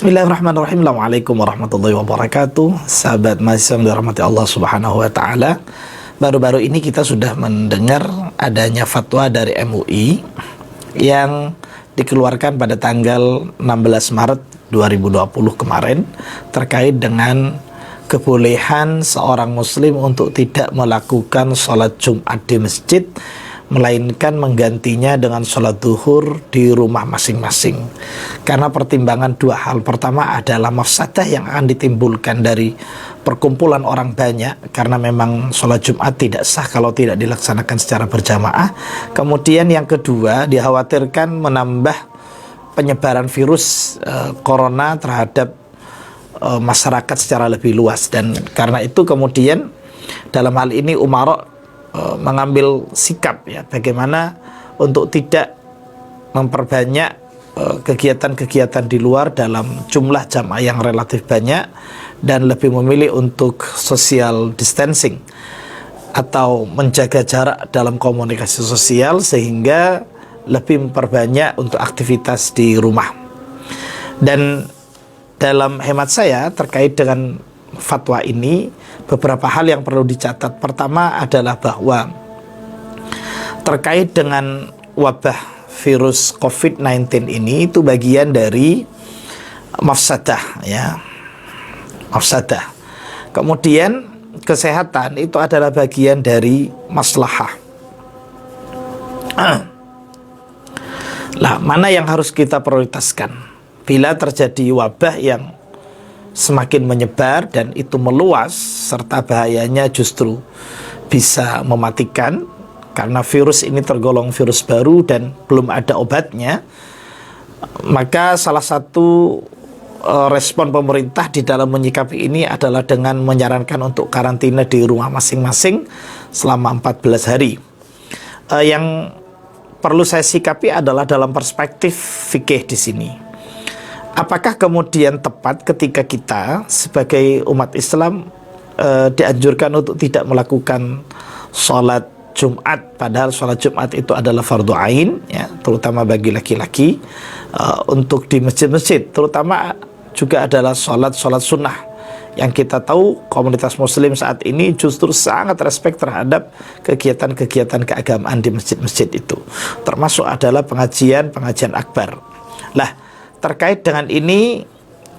Bismillahirrahmanirrahim. Assalamualaikum warahmatullahi wabarakatuh. Sahabat mahasiswa yang dirahmati Allah Subhanahu wa taala. Baru-baru ini kita sudah mendengar adanya fatwa dari MUI yang dikeluarkan pada tanggal 16 Maret 2020 kemarin terkait dengan kebolehan seorang muslim untuk tidak melakukan sholat Jumat di masjid, melainkan menggantinya dengan sholat duhur di rumah masing-masing. Karena pertimbangan dua hal. Pertama adalah mafsadah yang akan ditimbulkan dari perkumpulan orang banyak, karena memang sholat Jumat tidak sah kalau tidak dilaksanakan secara berjamaah. Kemudian yang kedua, dikhawatirkan menambah penyebaran virus corona terhadap masyarakat secara lebih luas. Dan karena itu kemudian dalam hal ini Umara mengambil sikap, ya, bagaimana untuk tidak memperbanyak kegiatan-kegiatan di luar dalam jumlah jamaah yang relatif banyak, dan lebih memilih untuk social distancing atau menjaga jarak dalam komunikasi sosial, sehingga lebih memperbanyak untuk aktivitas di rumah. Dan dalam hemat saya terkait dengan fatwa ini, beberapa hal yang perlu dicatat. Pertama adalah bahwa terkait dengan wabah virus COVID-19 ini, itu bagian dari mafsadah, ya, mafsadah. Kemudian kesehatan itu adalah bagian dari maslahah. Lah, mana yang harus kita prioritaskan bila terjadi wabah yang semakin menyebar dan itu meluas, serta bahayanya justru bisa mematikan karena virus ini tergolong virus baru dan belum ada obatnya. Maka salah satu respon pemerintah di dalam menyikapi ini adalah dengan menyarankan untuk karantina di rumah masing-masing selama 14 hari. Yang perlu saya sikapi adalah dalam perspektif fikih di sini. Apakah kemudian tepat ketika kita sebagai umat Islam dianjurkan untuk tidak melakukan sholat Jumat, padahal sholat Jumat itu adalah fardu ain, ya, terutama bagi laki-laki, untuk di masjid-masjid, terutama juga adalah sholat sunnah, yang kita tahu komunitas muslim saat ini justru sangat respect terhadap kegiatan-kegiatan keagamaan di masjid-masjid itu, termasuk adalah pengajian akbar. Lah, terkait dengan ini,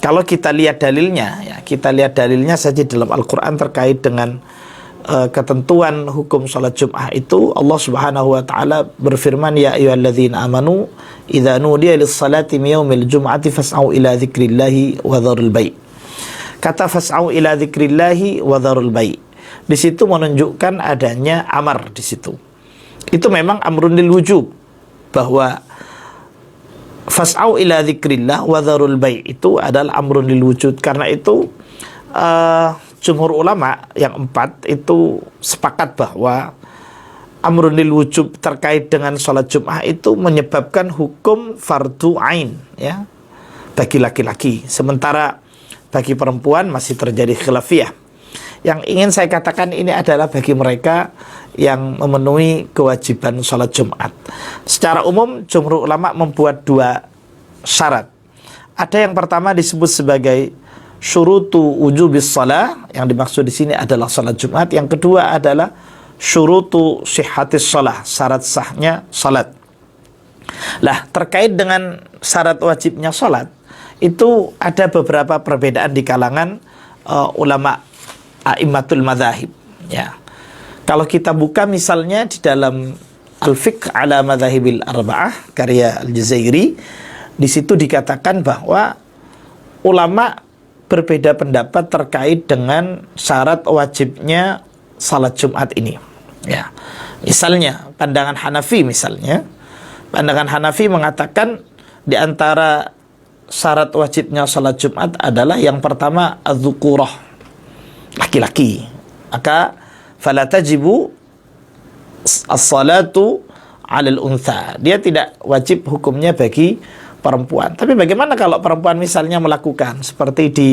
kalau kita lihat dalilnya, ya, kita lihat dalilnya saja dalam Al-Quran terkait dengan ketentuan hukum sholat Jum'ah itu. Allah Subhanahu wa ta'ala berfirman, ya ayyuhalladzina amanu idza nudiya lis-salati min yaumil jum'ati fas'au ila dzikrillahi wa dzarul bai'. Kata fas'au ila dzikrillahi wa dzarul bai', di situ menunjukkan adanya amar di situ. Itu memang amrun lil wujub, bahwa fas'au ila dzikrillah wa dzarul bai' itu adalah amrun lil wujud. Karena itu jumhur ulama yang 4 itu sepakat bahwa amrun lil wujub terkait dengan sholat Jum'ah itu menyebabkan hukum fardu ain, ya, bagi laki-laki, sementara bagi perempuan masih terjadi khilafiyah. Yang ingin saya katakan ini adalah bagi mereka yang memenuhi kewajiban sholat Jumat. Secara umum jumhur ulama membuat 2 syarat. Ada yang pertama disebut sebagai syurutu wujubis shalah, yang dimaksud di sini adalah salat Jumat. Yang kedua adalah syurutu sihhatis shalah, syarat sahnya salat. Lah, terkait dengan syarat wajibnya salat itu ada beberapa perbedaan di kalangan ulama a'immatul madzahib, ya. Kalau kita buka misalnya di dalam Al-Fiqh ala Madzahibil Arba'ah karya Al-Jazairi, di situ dikatakan bahwa ulama berbeda pendapat terkait dengan syarat wajibnya salat Jumat ini, ya. Misalnya pandangan Hanafi, pandangan Hanafi mengatakan di antara syarat wajibnya salat Jumat adalah yang pertama az-dzukurah, laki-laki. Maka fala tajibu as-salatu 'alal untha, dia tidak wajib hukumnya bagi perempuan. Tapi bagaimana kalau perempuan misalnya melakukan seperti di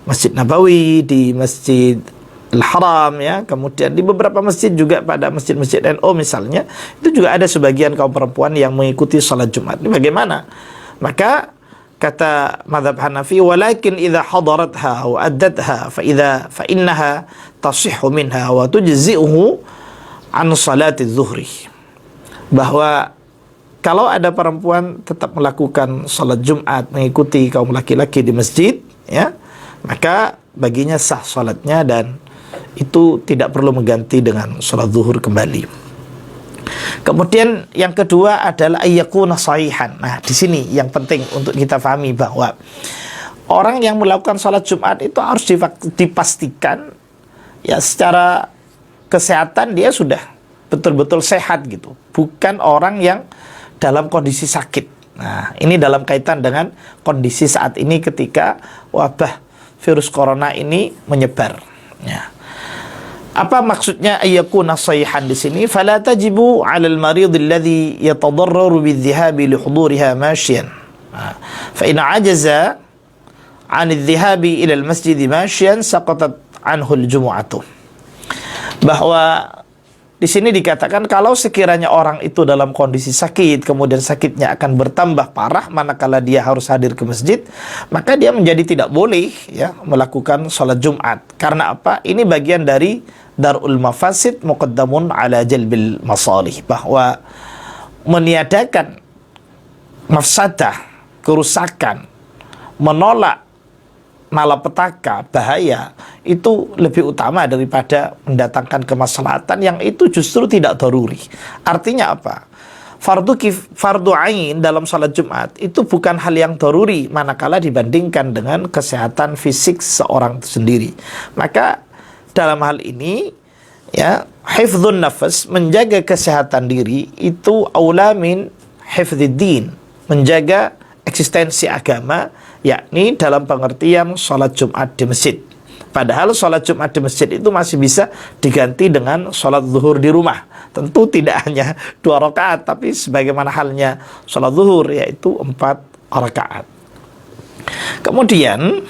Masjid Nabawi, di Masjid Al-Haram, ya, kemudian di beberapa masjid juga, pada masjid-masjid NU misalnya, itu juga ada sebagian kaum perempuan yang mengikuti sholat Jumat. Ini bagaimana? Maka kata mazhab Hanafi, walakin idza hadaratha wa addatha fa innaha tasihhu minha wa tujzi'uhu an salati zuhri. Bahwa kalau ada perempuan tetap melakukan salat Jumat, mengikuti kaum laki-laki di masjid, ya, maka baginya sah salatnya dan itu tidak perlu mengganti dengan salat zuhur kembali. Kemudian yang kedua adalah ayyakuna sahihan. Nah, di sini yang penting untuk kita pahami bahwa orang yang melakukan salat Jumat itu harus dipastikan ya secara kesehatan dia sudah betul-betul sehat gitu. Bukan orang yang dalam kondisi sakit. Nah, ini dalam kaitan dengan kondisi saat ini ketika wabah virus corona ini menyebar. Ya. Apa maksudnya ayyakuna sahihan di sini? Fala tajibu 'alal marid alladhi yatadarraru bidh-dhihabi li huduriha mashiyan. Fa in 'ajaza 'an adh-dhihabi ila al-masjid mashiyan saqatat 'anhu al-jumu'atu. Bahwa di sini dikatakan kalau sekiranya orang itu dalam kondisi sakit, kemudian sakitnya akan bertambah parah manakala dia harus hadir ke masjid, maka dia menjadi tidak boleh ya melakukan sholat Jumat. Karena apa? Ini bagian dari darul mafasid muqaddamun ala jalbil masalih, bahwa meniadakan mafsadah, kerusakan, menolak malapetaka, bahaya, itu lebih utama daripada mendatangkan kemaslahatan yang itu justru tidak daruri. Artinya apa? Fardu ain dalam salat Jumat itu bukan hal yang daruri manakala dibandingkan dengan kesehatan fisik seorang itu sendiri. Maka dalam hal ini ya, hifdzun nafas, menjaga kesehatan diri itu aula min hifdzid din, menjaga eksistensi agama, yakni dalam pengertian sholat Jumat di masjid. Padahal sholat Jumat di masjid itu masih bisa diganti dengan sholat zuhur di rumah. Tentu tidak hanya 2 rakaat, tapi sebagaimana halnya sholat zuhur, yaitu 4 rakaat. Kemudian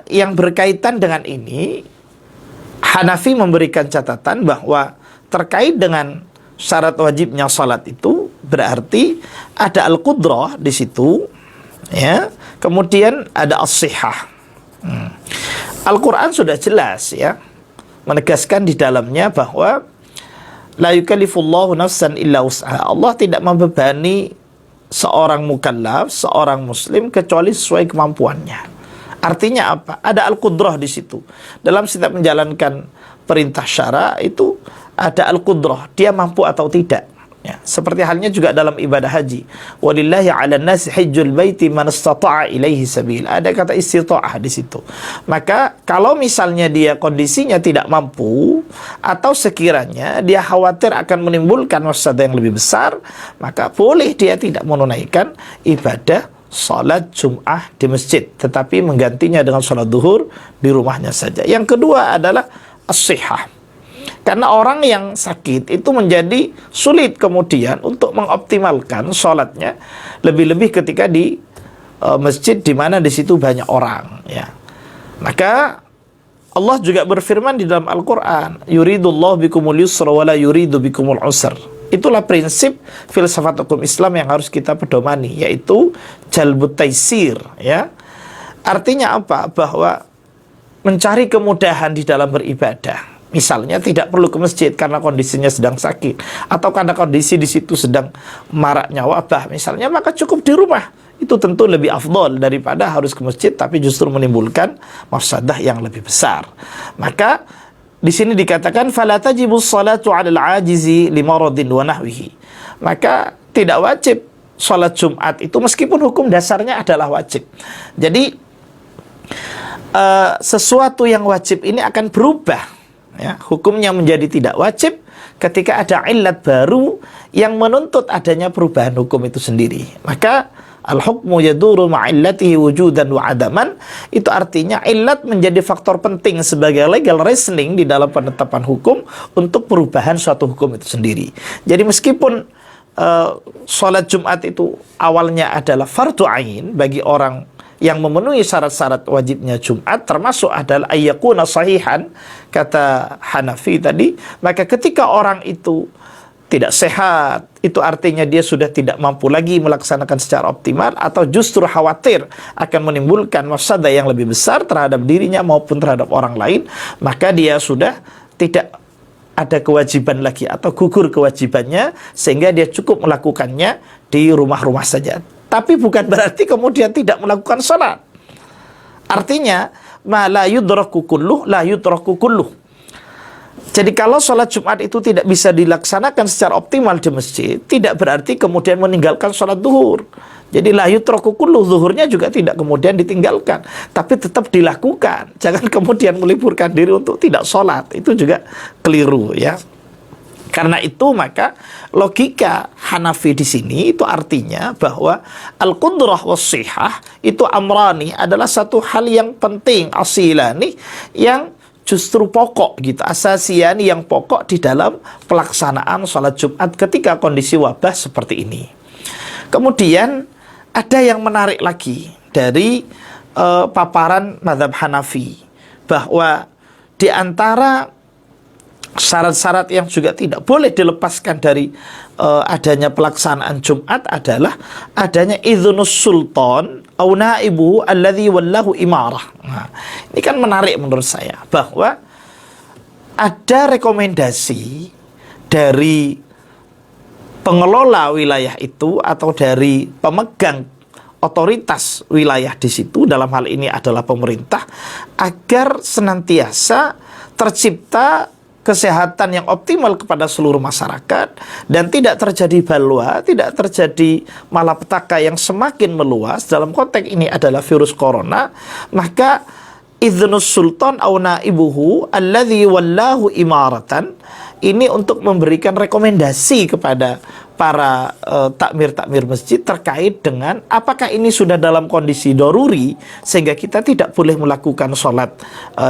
yang berkaitan dengan ini, Hanafi memberikan catatan bahwa terkait dengan syarat wajibnya salat itu berarti ada al-qudrah di situ, ya. Kemudian ada as-sihah. Al-Quran sudah jelas ya menegaskan di dalamnya bahwa la yukallifullahu nafsan illa wus'aha. Allah tidak membebani seorang mukallaf, seorang muslim kecuali sesuai kemampuannya. Artinya apa? Ada al-qudrah di situ. Dalam setiap menjalankan perintah syara itu ada al-qudrah, dia mampu atau tidak. Ya, seperti halnya juga dalam ibadah haji. Walillahi 'alan nasi hajjul baiti man istata'a ilaihi sabil. Ada kata istita'ah di situ. Maka kalau misalnya dia kondisinya tidak mampu atau sekiranya dia khawatir akan menimbulkan mafsadah yang lebih besar, maka boleh dia tidak menunaikan ibadah salat Jum'ah di masjid, tetapi menggantinya dengan salat zuhur di rumahnya saja. Yang kedua adalah as-sihah. Karena orang yang sakit itu menjadi sulit kemudian untuk mengoptimalkan sholatnya, lebih-lebih ketika di masjid di mana di situ banyak orang. Ya. Maka Allah juga berfirman di dalam Al-Quran, yuridullahu bikumul yusra wa la yuridu bikumul usr. Itulah prinsip filsafat hukum Islam yang harus kita pedomani, yaitu jalbut taisir. Ya. Artinya apa? Bahwa mencari kemudahan di dalam beribadah. Misalnya tidak perlu ke masjid karena kondisinya sedang sakit, atau karena kondisi di situ sedang maraknya wabah misalnya, maka cukup di rumah. Itu tentu lebih afdol daripada harus ke masjid tapi justru menimbulkan mafsadah yang lebih besar. Maka di sini dikatakan fala tajibus salatu 'alal 'ajizi limaradin wa nahwihi. Maka tidak wajib salat Jumat itu meskipun hukum dasarnya adalah wajib. Jadi sesuatu yang wajib ini akan berubah. Ya, hukumnya menjadi tidak wajib ketika ada illat baru yang menuntut adanya perubahan hukum itu sendiri. Maka al-hukmu yaduru ma'illatihi wujudan wa adaman. Itu artinya illat menjadi faktor penting sebagai legal reasoning di dalam penetapan hukum untuk perubahan suatu hukum itu sendiri. Jadi meskipun sholat Jumat itu awalnya adalah fardu ain bagi orang yang memenuhi syarat-syarat wajibnya Jumat, termasuk adalah ayyakuna sahihan, kata Hanafi tadi, maka ketika orang itu tidak sehat, itu artinya dia sudah tidak mampu lagi melaksanakan secara optimal, atau justru khawatir akan menimbulkan mafsadah yang lebih besar terhadap dirinya maupun terhadap orang lain, maka dia sudah tidak ada kewajiban lagi atau gugur kewajibannya, sehingga dia cukup melakukannya di rumah-rumah saja. Tapi bukan berarti kemudian tidak melakukan sholat. Artinya, ma la yudraku kulluh, la yudraku kulluh. Jadi kalau sholat Jumat itu tidak bisa dilaksanakan secara optimal di masjid, tidak berarti kemudian meninggalkan sholat duhur. Jadi la yutraku kulluh, zuhurnya juga tidak kemudian ditinggalkan, tapi tetap dilakukan. Jangan kemudian meliburkan diri untuk tidak sholat, itu juga keliru ya. Karena itu maka logika Hanafi di sini itu artinya bahwa al-qudrah was-shihah itu amrani, adalah satu hal yang penting, asilani, yang justru pokok gitu, asasian yang pokok di dalam pelaksanaan sholat Jumat ketika kondisi wabah seperti ini. Kemudian ada yang menarik lagi dari paparan mazhab Hanafi, bahwa di antara syarat-syarat yang juga tidak boleh dilepaskan dari adanya pelaksanaan Jumat adalah adanya idznus sultan au naibuhu alladzi wallahu imarah. Nah, ini kan menarik menurut saya, bahwa ada rekomendasi dari pengelola wilayah itu atau dari pemegang otoritas wilayah di situ, dalam hal ini adalah pemerintah, agar senantiasa tercipta kesehatan yang optimal kepada seluruh masyarakat dan tidak terjadi balwa, tidak terjadi malapetaka yang semakin meluas. Dalam konteks ini adalah virus corona, maka idznus sultan au naibuhu alladzi wallahu imaratan, ini untuk memberikan rekomendasi kepada para takmir-takmir masjid terkait dengan apakah ini sudah dalam kondisi doruri sehingga kita tidak boleh melakukan sholat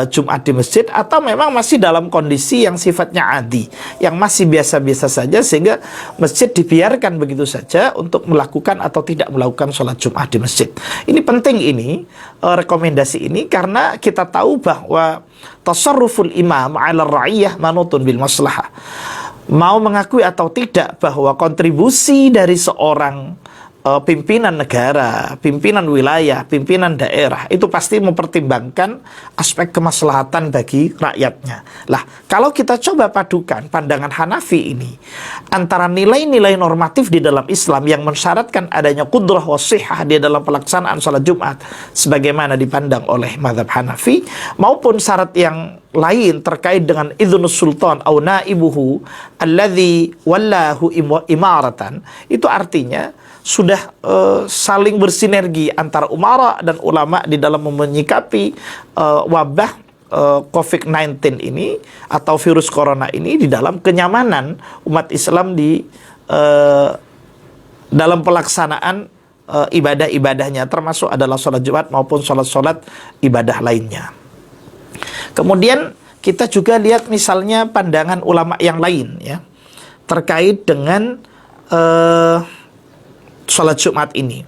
Jumat di masjid, atau memang masih dalam kondisi yang sifatnya adi, yang masih biasa-biasa saja, sehingga masjid dibiarkan begitu saja untuk melakukan atau tidak melakukan sholat Jumat di masjid. Ini penting, ini rekomendasi ini, karena kita tahu bahwa tasarruful imam 'ala ra'iyah manutun bil maslahah. Mau mengakui atau tidak bahwa kontribusi dari seorang pimpinan negara, pimpinan wilayah, pimpinan daerah itu pasti mempertimbangkan aspek kemaslahatan bagi rakyatnya. Lah, kalau kita coba padukan pandangan Hanafi ini antara nilai-nilai normatif di dalam Islam yang mensyaratkan adanya qudrah was-shihah di dalam pelaksanaan sholat Jumat sebagaimana dipandang oleh mazhab Hanafi, maupun syarat yang lain terkait dengan idznus sultan au naibuhu alladzi wallahu imaratan, itu artinya sudah saling bersinergi antara umara dan ulama di dalam menyikapi wabah COVID-19 ini atau virus corona ini, di dalam kenyamanan umat Islam di dalam pelaksanaan ibadah-ibadahnya, termasuk adalah sholat Jumat maupun sholat-sholat ibadah lainnya. Kemudian kita juga lihat misalnya pandangan ulama yang lain ya terkait dengan sholat Jumat ini.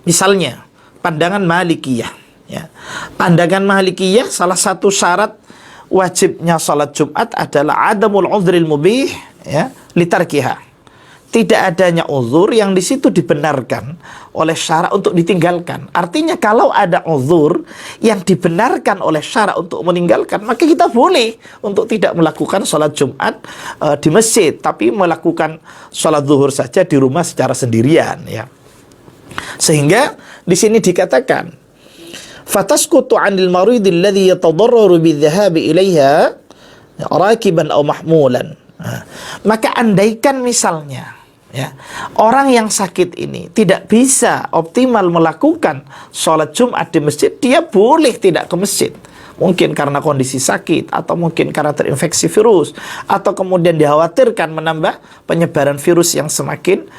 Misalnya pandangan Malikiyah ya. Pandangan Malikiyah, salah satu syarat wajibnya sholat Jumat adalah adamul udhril mubih ya litarkiha. Tidak adanya uzur yang di situ dibenarkan oleh syara untuk ditinggalkan. Artinya kalau ada uzur yang dibenarkan oleh syara untuk meninggalkan, maka kita boleh untuk tidak melakukan sholat Jumat di masjid, tapi melakukan sholat zuhur saja di rumah secara sendirian ya. Sehingga di sini dikatakan fatasqutu 'anil maridil ladzi yatadarraru bidhahabi ilaiha rakiban aw mahmulan. Maka andaikan misalnya ya, orang yang sakit ini tidak bisa optimal melakukan sholat Jumat di masjid, dia boleh tidak ke masjid. Mungkin karena kondisi sakit, atau mungkin karena terinfeksi virus, atau kemudian dikhawatirkan menambah penyebaran virus yang semakin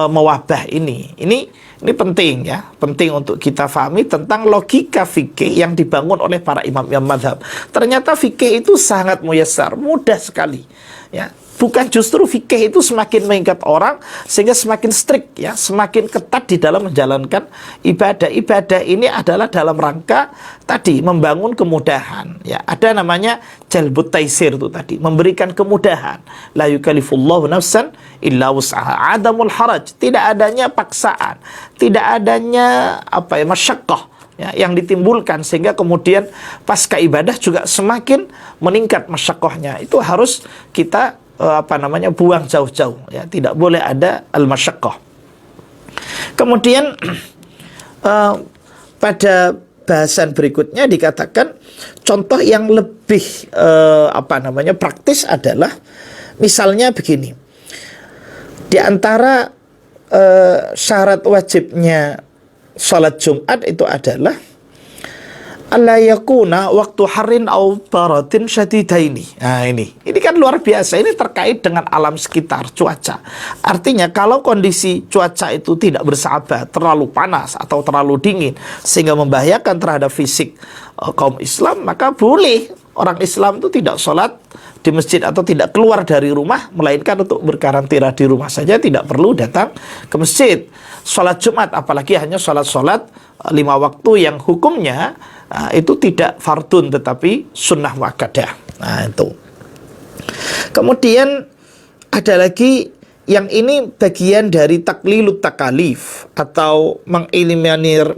mewabah ini. Ini penting ya, penting untuk kita fahami tentang logika fikih yang dibangun oleh para imam-imam mazhab. Ternyata fikih itu sangat muyassar, mudah sekali ya. Bukan, justru fikih itu semakin mengikat orang sehingga semakin strict ya, semakin ketat di dalam menjalankan ibadah. Ibadah ini adalah dalam rangka tadi membangun kemudahan ya. Ada namanya jalbut taisir itu tadi, memberikan kemudahan. La yukallifullahu nafsan illa wus'aha. Adamul haraj, tidak adanya paksaan, tidak adanya masyaqqah ya, yang ditimbulkan sehingga kemudian pasca ibadah juga semakin meningkat masyaqqahnya. Itu harus kita buang jauh-jauh ya, tidak boleh ada al-masyaqqah. Kemudian pada bahasan berikutnya dikatakan contoh yang lebih praktis adalah misalnya begini. Di antara syarat wajibnya salat Jumat itu adalah alla yakuna waktu harin au baratin syadidaini. Nah ini kan luar biasa. Ini terkait dengan alam sekitar, cuaca. Artinya kalau kondisi cuaca itu tidak bersahabat, terlalu panas atau terlalu dingin sehingga membahayakan terhadap fisik kaum Islam, maka boleh orang Islam itu tidak sholat di masjid atau tidak keluar dari rumah, melainkan untuk berkarantina di rumah saja, tidak perlu datang ke masjid. Sholat Jumat, apalagi hanya sholat-sholat 5 waktu yang hukumnya itu tidak fardun tetapi sunnah muakkadah. Nah itu. Kemudian ada lagi yang ini bagian dari taklilut takalif atau mengeliminir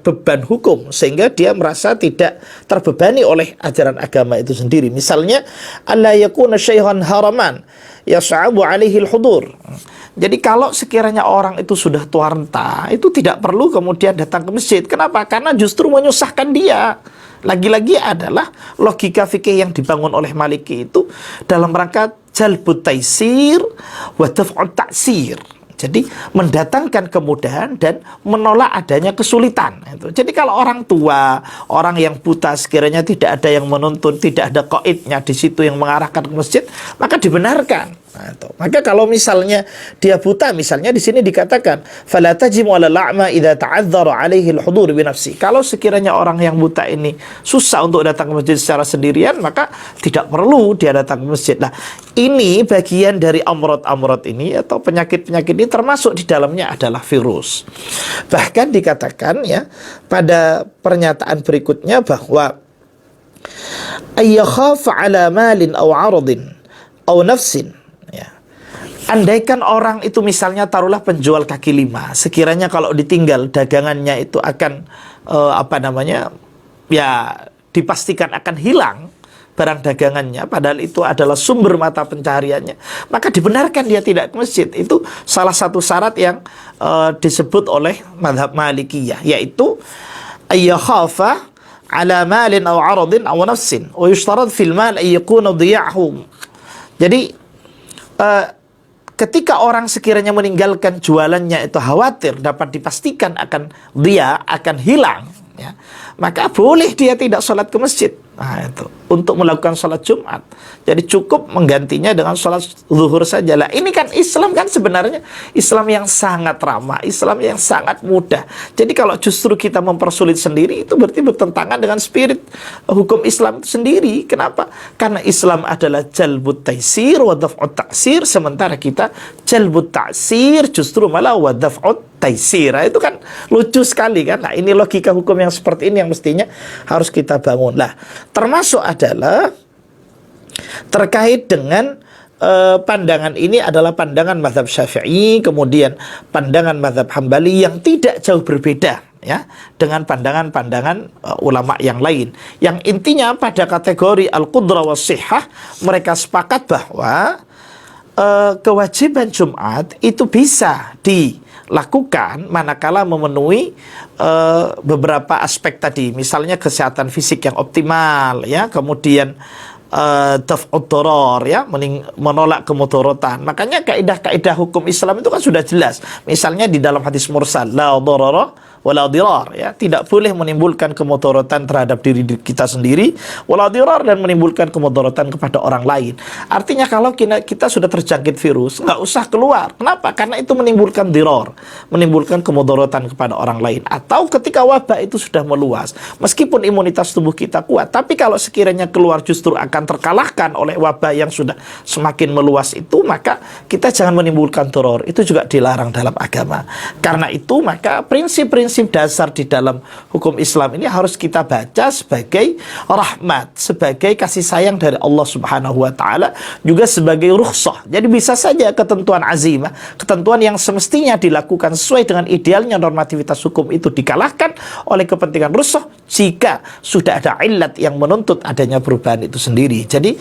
beban hukum sehingga dia merasa tidak terbebani oleh ajaran agama itu sendiri. Misalnya alla yakuna syaihan haraman yas'abu alaihi al-hudur. Jadi kalau sekiranya orang itu sudah tua renta, itu tidak perlu kemudian datang ke masjid. Kenapa? Karena justru menyusahkan dia. Lagi-lagi adalah logika fikih yang dibangun oleh Maliki itu dalam rangka jalbut taisir wa daf'ut ta'sir. Jadi mendatangkan kemudahan dan menolak adanya kesulitan. Jadi kalau orang tua, orang yang buta sekiranya tidak ada yang menuntun, tidak ada qaidnya di situ yang mengarahkan ke masjid, maka dibenarkan. Nah, itu. Maka kalau misalnya dia buta, misalnya di sini dikatakan fala tajimu 'ala al-a'ma idza ta'adzara 'alaihi al-hudur bi nafsi. Kalau sekiranya orang yang buta ini susah untuk datang ke masjid secara sendirian, maka tidak perlu dia datang ke masjid. Nah, ini bagian dari amrod ini atau penyakit-penyakit ini termasuk di dalamnya adalah virus. Bahkan dikatakan ya pada pernyataan berikutnya bahwa ayyakhafa 'ala malin aw 'aradin aw nafsin. Andaikan orang itu misalnya taruhlah penjual kaki lima, sekiranya kalau ditinggal dagangannya itu akan dipastikan akan hilang barang dagangannya, padahal itu adalah sumber mata pencahariannya, maka dibenarkan dia tidak ke masjid. Itu salah satu syarat yang disebut oleh mazhab Malikiyah, yaitu ayyakhafa ala malin aw aradin aw nafsin wa yushtarad fil mal ay yakuna dhiya'hu. Jadi ketika orang sekiranya meninggalkan jualannya itu khawatir dapat dipastikan akan hilang ya, maka boleh dia tidak sholat ke masjid. Nah itu untuk melakukan sholat Jumat. Jadi cukup menggantinya dengan sholat zuhur saja. Lah ini kan Islam kan sebenarnya Islam yang sangat ramah, Islam yang sangat mudah. Jadi kalau justru kita mempersulit sendiri, itu berarti bertentangan dengan spirit hukum Islam itu sendiri. Kenapa? Karena Islam adalah jalbut taisir wa daf'ut ta'sir, sementara kita jalbut ta'sir justru malah wa daf'ut taisir. Nah, itu kan lucu sekali kan. Nah ini logika hukum yang seperti ini yang mestinya harus kita bangun. Nah termasuk adalah terkait dengan pandangan ini adalah pandangan mazhab Syafi'i, kemudian pandangan mazhab Hambali yang tidak jauh berbeda ya dengan pandangan-pandangan ulama yang lain. Yang intinya pada kategori al-qudrah was sihah mereka sepakat bahwa kewajiban Jumat itu bisa dilakukan manakala memenuhi beberapa aspek tadi, misalnya kesehatan fisik yang optimal ya, kemudian daf'ud darar ya, menolak kemudharatan. Makanya kaidah-kaidah hukum Islam itu kan sudah jelas. Misalnya di dalam hadis mursal la darara wala dirar, ya, tidak boleh menimbulkan kemudaratan terhadap diri kita sendiri, wala dirar, dan menimbulkan kemudaratan kepada orang lain. Artinya kalau kita sudah terjangkit virus, nggak usah keluar. Kenapa? Karena itu menimbulkan dirar, menimbulkan kemudaratan kepada orang lain. Atau ketika wabah itu sudah meluas, meskipun imunitas tubuh kita kuat, tapi kalau sekiranya keluar justru akan terkalahkan oleh wabah yang sudah semakin meluas itu, maka kita jangan menimbulkan teror. Itu juga dilarang dalam agama. Karena itu maka prinsip-prinsip dasar di dalam hukum Islam ini harus kita baca sebagai rahmat, sebagai kasih sayang dari Allah Subhanahu wa taala, juga sebagai rukhsah. Jadi bisa saja ketentuan azimah, ketentuan yang semestinya dilakukan sesuai dengan idealnya normatif hukum itu dikalahkan oleh kepentingan rukhsah jika sudah ada illat yang menuntut adanya perubahan itu sendiri. Jadi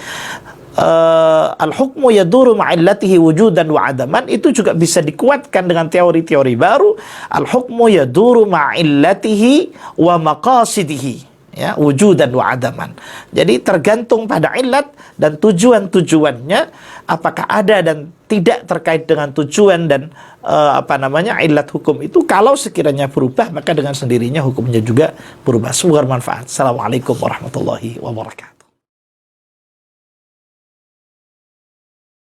al-hukmu yaduru ma'illatihi wujudan wa adaman itu juga bisa dikuatkan dengan teori-teori baru. Al-hukmu yaduru ma'illatihi wa maqasidihi, ya, wujudan wa adaman. Jadi tergantung pada illat dan tujuan-tujuannya, apakah ada dan tidak terkait dengan tujuan dan illat hukum itu. Kalau sekiranya berubah, maka dengan sendirinya hukumnya juga berubah. Semoga bermanfaat. Assalamualaikum warahmatullahi wabarakatuh.